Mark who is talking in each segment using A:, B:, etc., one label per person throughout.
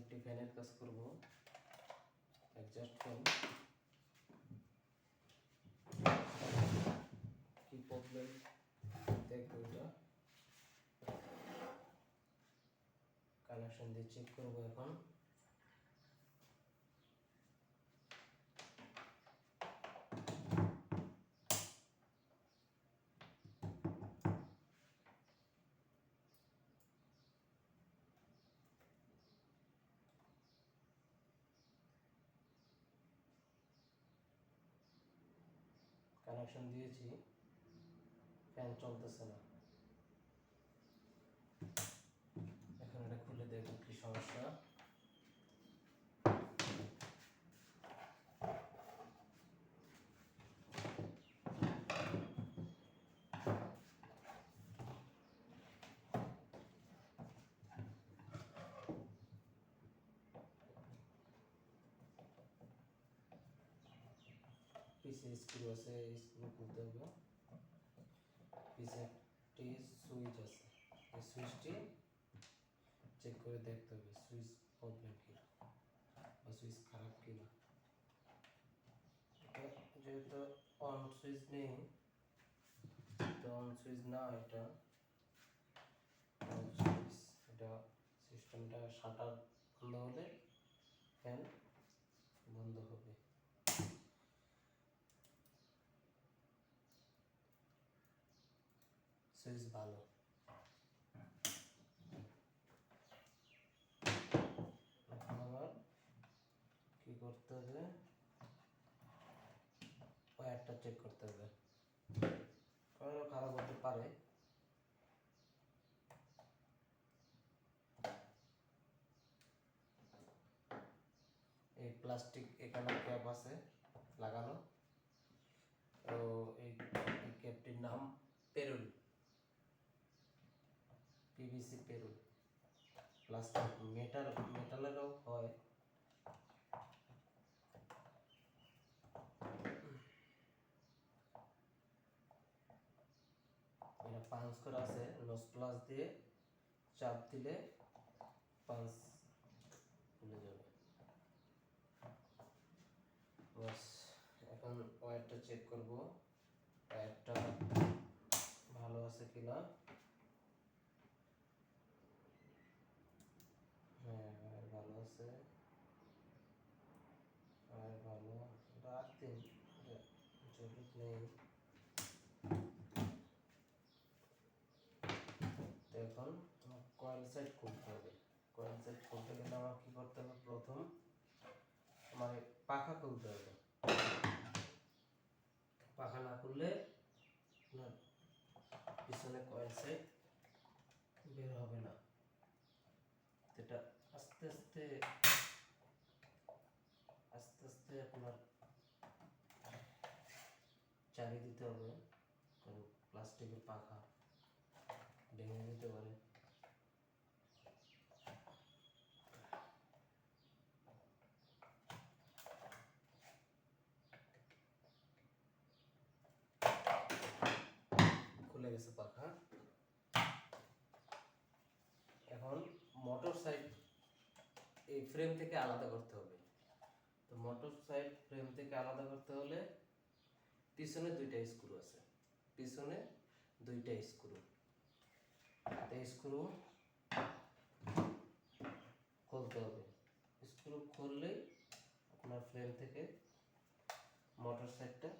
A: একটি ফ্যানের কাজ করব, এক্সজস্ট ফ্যান। কি প্রবলেম দেখবো, এটা কানেকশন দিয়ে চেক করবো এখন। কানেকশন দিয়েছি, ফ্যান চলতেছে না। এখন এটা খুলে দেখব কি সমস্যা। পিছে স্ক্রু আছে, স্ক্রু খুলতে হবে। পিছে একটি সুইচ আছে, এই সুইচটি চেক করে দেখতে হবে সুইচ প্রবলেম কি বা সুইচ খারাপ কিনা। যেহেতু অন সুইচ নেই, তো অন সুইচ না, এটা সুইচ, এটা সিস্টেমটা শাটার বন্ধ হলে ফ্যান বন্ধ হবে। সুইচ ভালো। এখন আবার কি করতে হবে, ওয়্যারটা চেক করতে হবে, খারাপ হতে পারে। এই প্লাস্টিক এখানে ক্যাপ আছে লাগানো, তো এই ক্যাপটির নাম পেরুল, পিভিসি পেরুল। প্লাস্টিক, মেটালেরও হয়। এটা পাঞ্চ করা আছে, নোজ প্লাস দিয়ে চাপ দিলে পাঞ্চ খুলে যাবে। বাস, এখন ওয়্যারটা চেক করব, ওয়্যারটা ভালো আছে কিনা। হ্যাঁ, ওয়্যার ভালো আছে, ওয়্যার ভালো। এটা আসতে জরুরত নেই। তো এখন আমার কয়েল সাইড খুলতে হবে। কয়েল সাইড খুলতে গেলে আমার কি করতে হবে, প্রথম আমার পাখা খুলতে হবে। পাখা না খুললে আপনার পিছনে কয়েল সাইড বের হবে না। এটা আস্তে আস্তে আস্তে আস্তে আপনার চালিয়ে দিতে হবে, কারণ প্লাস্টিকের পাখা ভেঙে যেতে পারে। খুলে গেছে পাখা। এখন মোটর সাইড এই ফ্রেম থেকে আলাদা করতে হবে। তো মোটর সাইড ফ্রেম থেকে আলাদা করতে হলে পিছনে দুইটা স্ক্রু আছে, পিছনে দুইটা স্ক্রু, স্ক্রু খুলতে হবে। স্ক্রু খুললেই আপনার ফ্রেম থেকে মোটর সাইডটা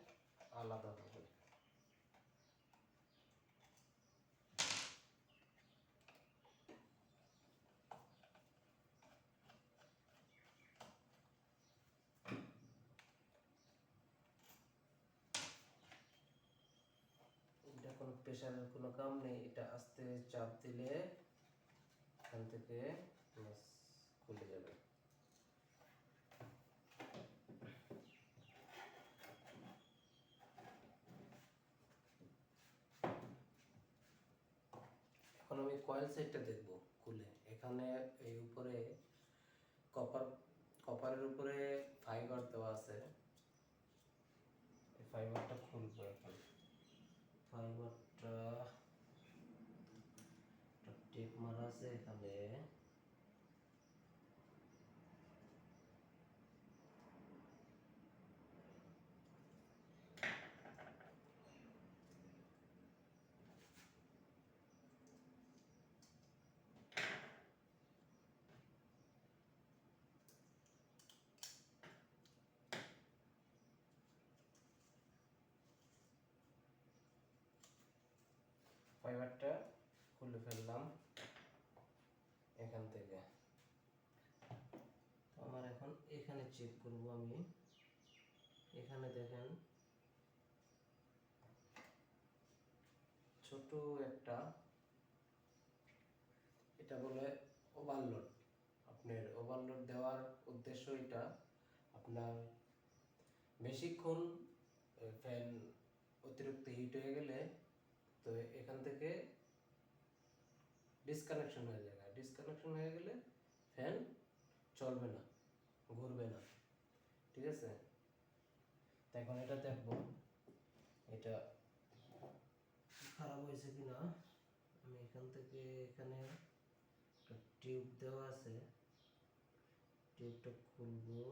A: আলাদা হবে। এটা কোনো প্রেশারের কোনো কাম নেই, এটা আস্তে চাপ দিলে এখান থেকে খুলে যাবে। এখন আমি কয়েল সাইডটা দেখব খুলে। এখানে এই উপরে কপারের উপরে ফাইবার দেওয়া আছে, এই ফাইবারটা খুলবো এখন। ফাইবারটা টেপ মারা আছে এখানে, ফাইবারটা খুলে ফেললাম এখান থেকে। আমার এখন এখানে চেক করব আমি। এখানে দেখেন ছোট একটা, এটা বলে ওভারলোড। আপনার ওভারলোড দেওয়ার উদ্দেশ্য এটা, আপনার বেশিক্ষণ ফ্যান অতিরিক্ত হিট হয়ে গেলে তো এখান থেকে ডিসকানেকশন হয়ে যাবে। ডিসকানেকশন হয়ে গেলে ফ্যান চলবে না, ঘুরবে না, ঠিক আছে? এখন এটা দেখবো এটা খারাপ হয়েছে কিনা। আমি এখান থেকে এখানে একটা টিউব দেওয়া আছে, টিউবটা খুলবো।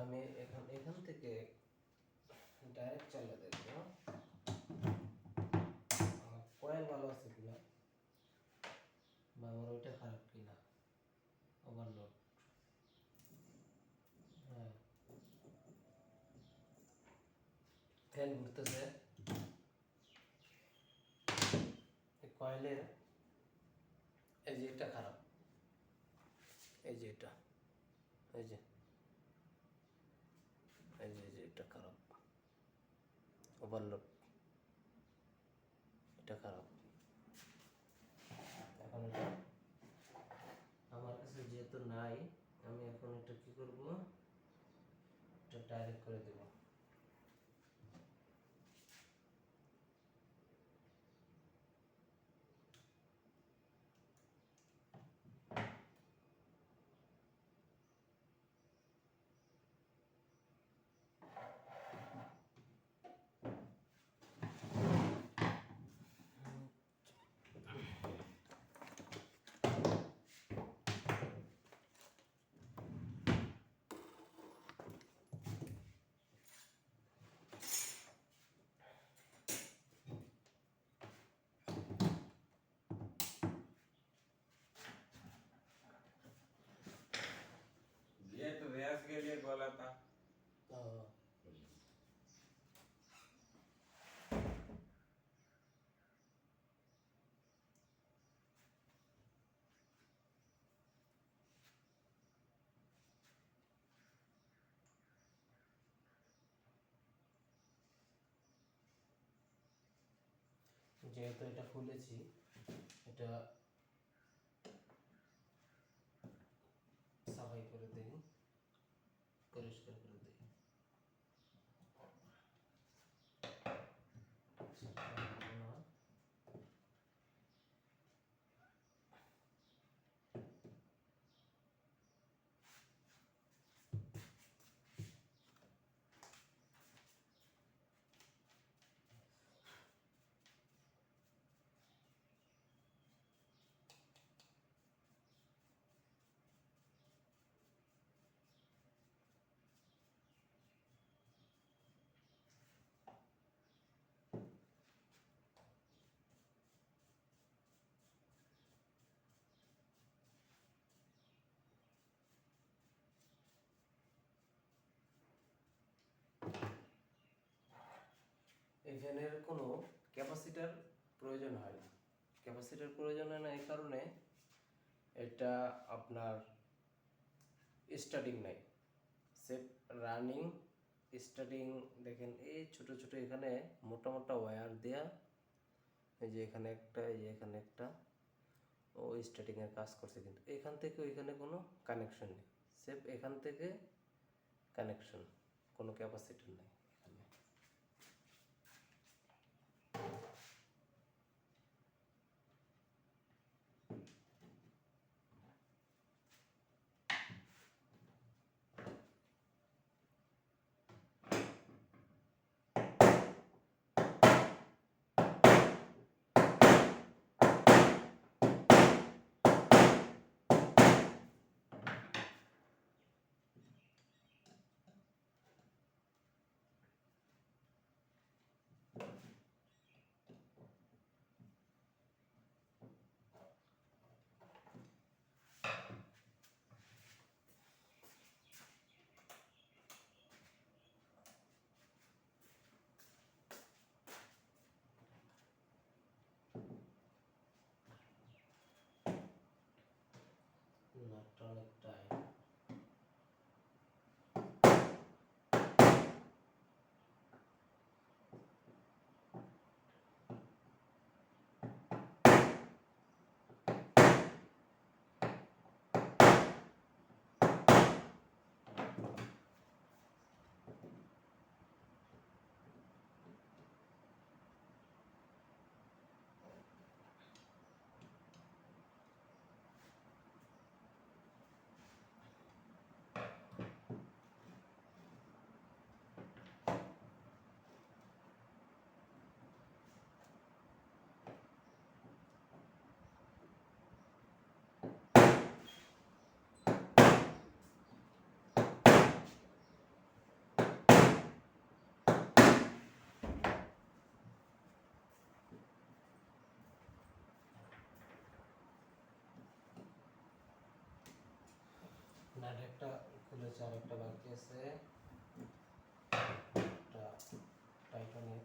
A: আমি এখান থেকে ডাইরেক্ট চালিয়ে দেখবো আমার কয়েল ভালো আছে কিনা বা আমার ওইটা খারাপ কিনা, ওভারলোড। হ্যাঁ, ফ্যান ঘুরতেছে, কয়েলের এই যে এটা খারাপ, এই যে এটা, এই যে এটা খারাপ, ওভারলোড, এটা খারাপ। এখন এটা আমার কাছে যেহেতু নাই, আমি এখন এটা কি করব, এটা ডাইরেক্ট করে দেব।
B: ये तो व्यास के लिए बोला था।
A: যেহেতু এটা খুলেছি, এটা সাফাই করে দিই, পরিষ্কার করে দিই। এই ফ্যানের কোনো ক্যাপাসিটার প্রয়োজন হয় না। ক্যাপাসিটার প্রয়োজন হয় না এই কারণে, এটা আপনার স্টার্টিং নাই, সেট রানিং স্টার্টিং। দেখেন এই ছোট ছোট এখানে মোটা মোটা ওয়্যার দেয়া, এই যে এখানে একটা, এই যে এখানে একটা, ও স্টার্টিং এর কাজ করছে, কিন্তু এখান থেকে ওইখানে কোনো কানেকশন নেই। সেফ এখান থেকে কানেকশন, কোনো ক্যাপাসিটার নেই এখানে। নাট একটা খুলেছে আর একটা বাকি আছে, একটা টাইটানিক,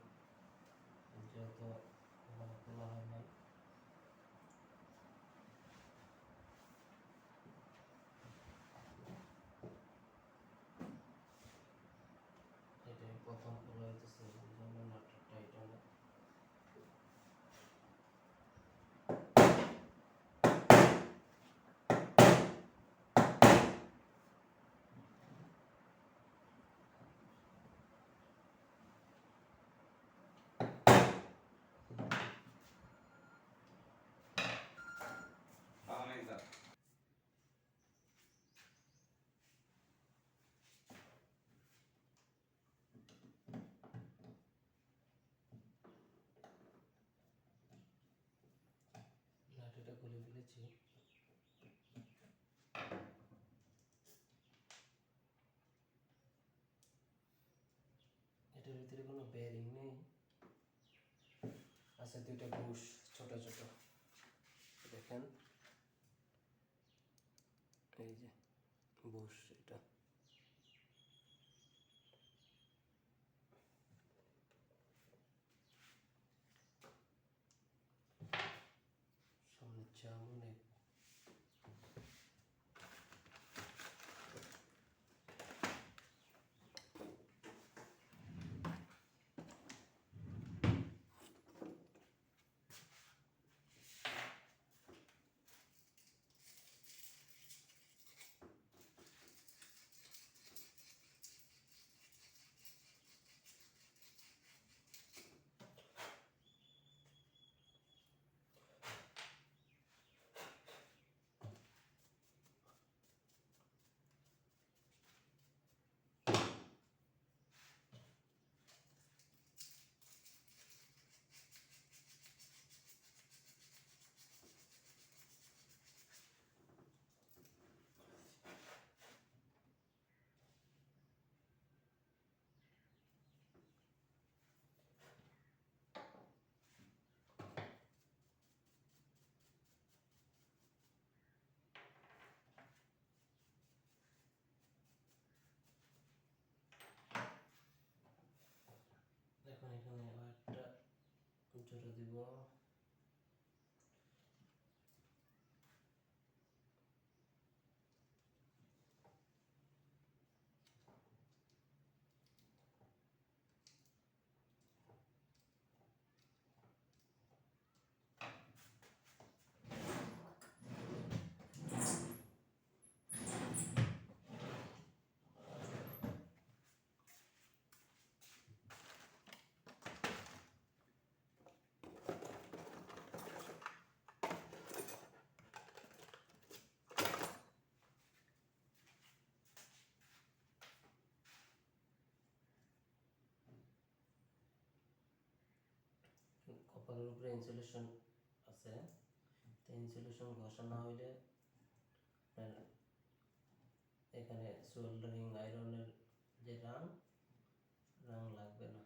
A: যেহেতু এখানে খোলা হয় নাই। এটাই প্রথম খোলা হইতেছে, এই জন্য নাটটা টাইটানিক।
B: পাওয়া নাই স্যার।
A: নাট এটা খুলে ফেলেছি। এটার ভিতরে কোনো বেয়ারিং নেই, আছে দুইটা বুশ ছোট ছোট, দেখেন এই যে বুশ, এটা সামনের চাম অনেক। এখন এখানে আরেকটা জোড়া দিব। কপালের উপরে ইনসুলেশন আছে, তো ইনসুলেশন ঘষা না হইলে আপনার এখানে সোল্ডারিং আয়রনের যে রাং লাগবে না।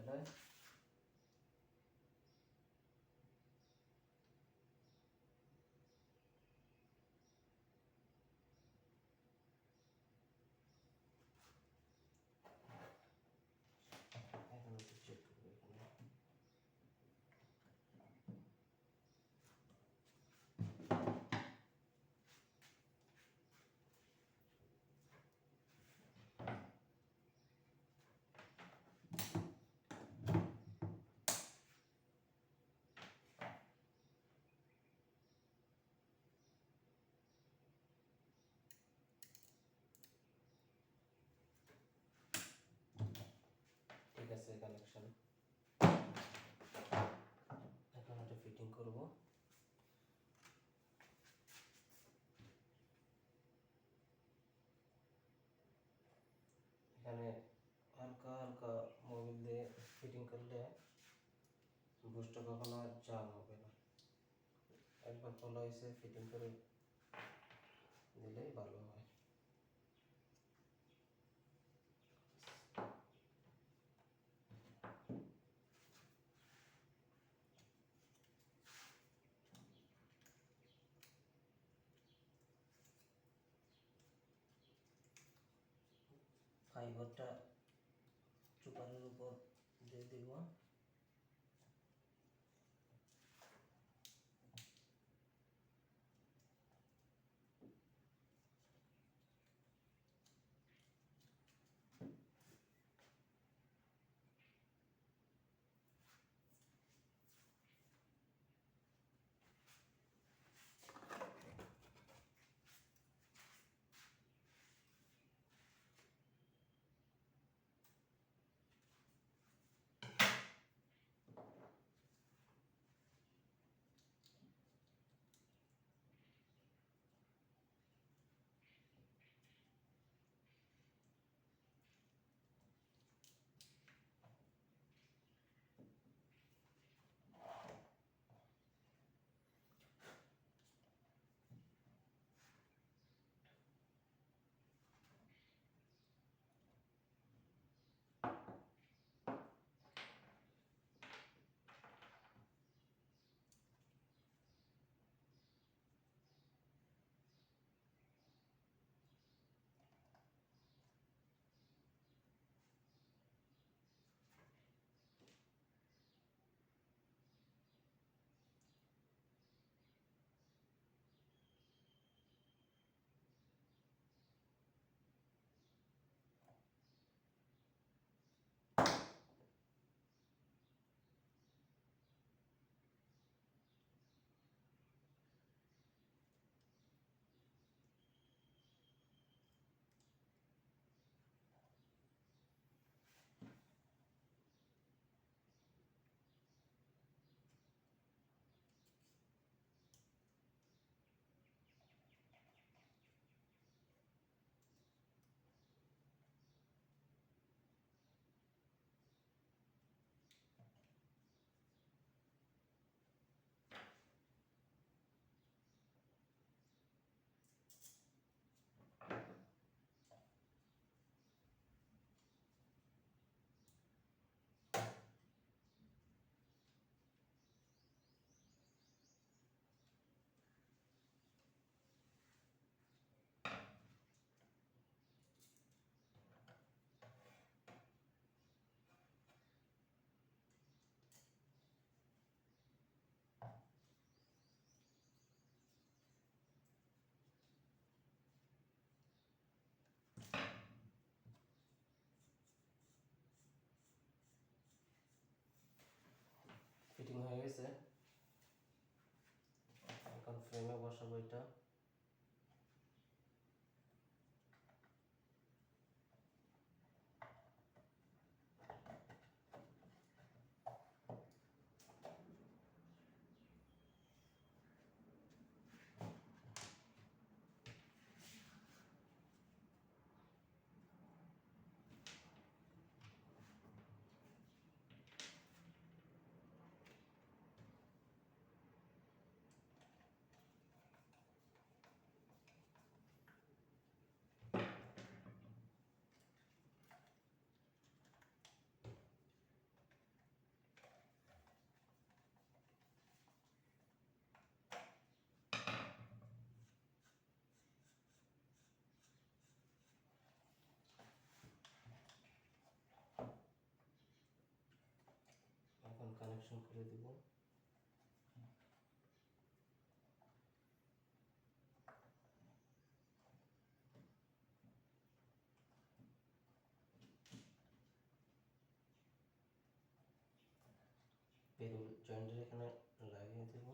A: হয়। এখন একটু চেক করবো এখানে। ঠিক আছে কানেকশন। এখন এটা ফিটিং করব। এখানে হালকা হালকা মোবিল দিয়ে ফিটিং করলে বুস্টটা কখনো আর জাম হবে না। একবার খোলা হয়েছে ফিটিং করে দিলেই ভালো হয়। ফাইবারটা চুপারের উপর দিয়ে দিব। ফিটিং হয়ে গেছে। এখন ফ্রেমে বসাবো এটা। কানেকশন করে দিব। বেরুল জয়েন্টের এখানে লাগিয়ে দেব।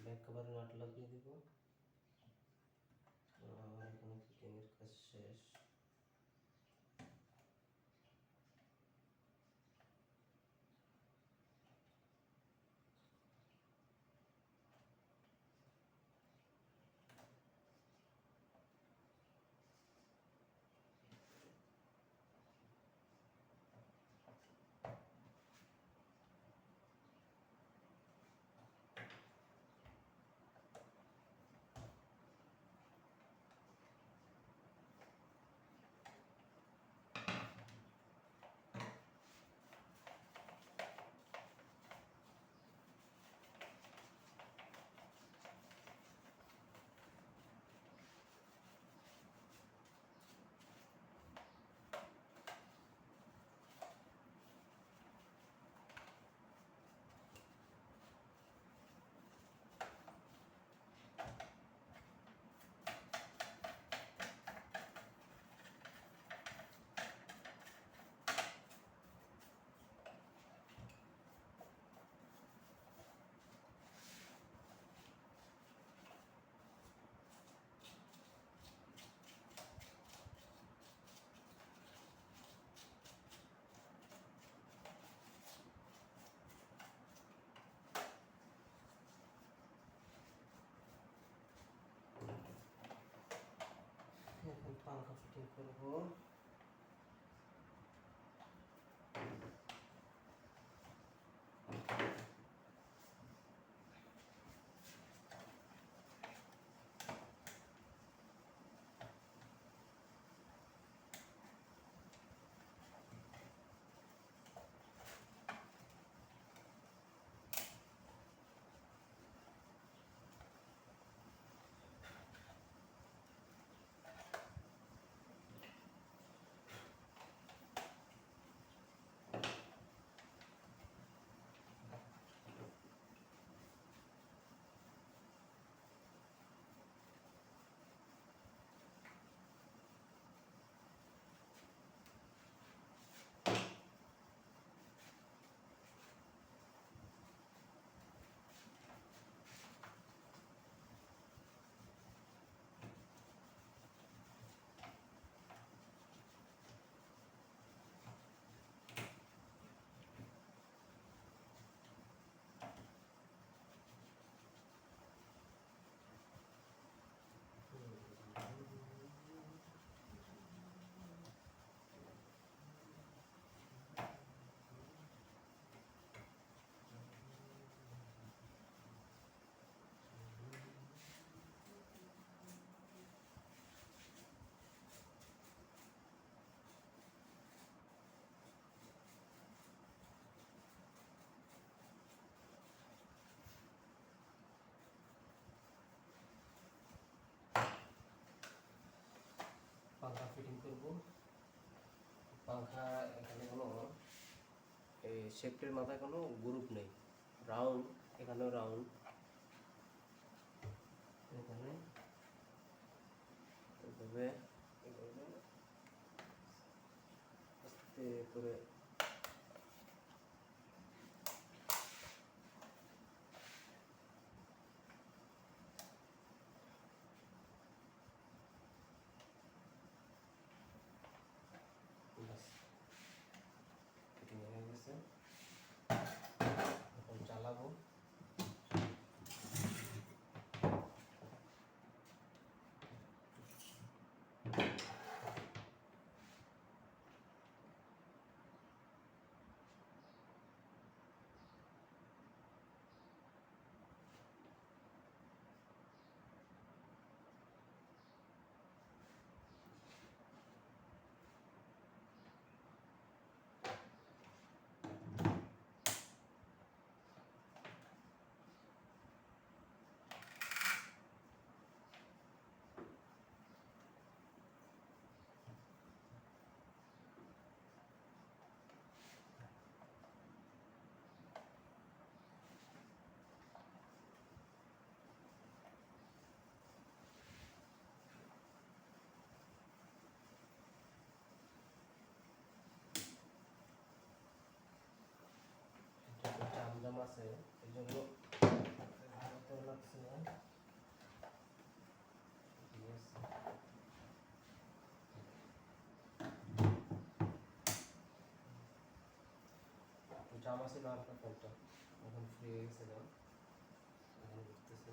A: ব্যাক কভারে নাট লাগিয়ে দিব। এখানে ফিটিংয়ের কাজ শেষ। পাংখা ফিটিং করব। পাংখা এখানে কোনো এই শেফটের মাথায় কোনো গ্রুপ নেই, রাউন্ড, এখানেও রাউন্ড, এখানে এভাবে এভাবে আস্তে করে ব্যাস ফিটিং হয়ে গেছে। এখন চালাবো। জাম আছে এই জন্য ধরতে লাগছে না। ঠিক আছে, জাম আছে না আপনার ফোনটা, এখন ফ্রি হয়ে গেছে জাম, এখন ঘুরতেছে।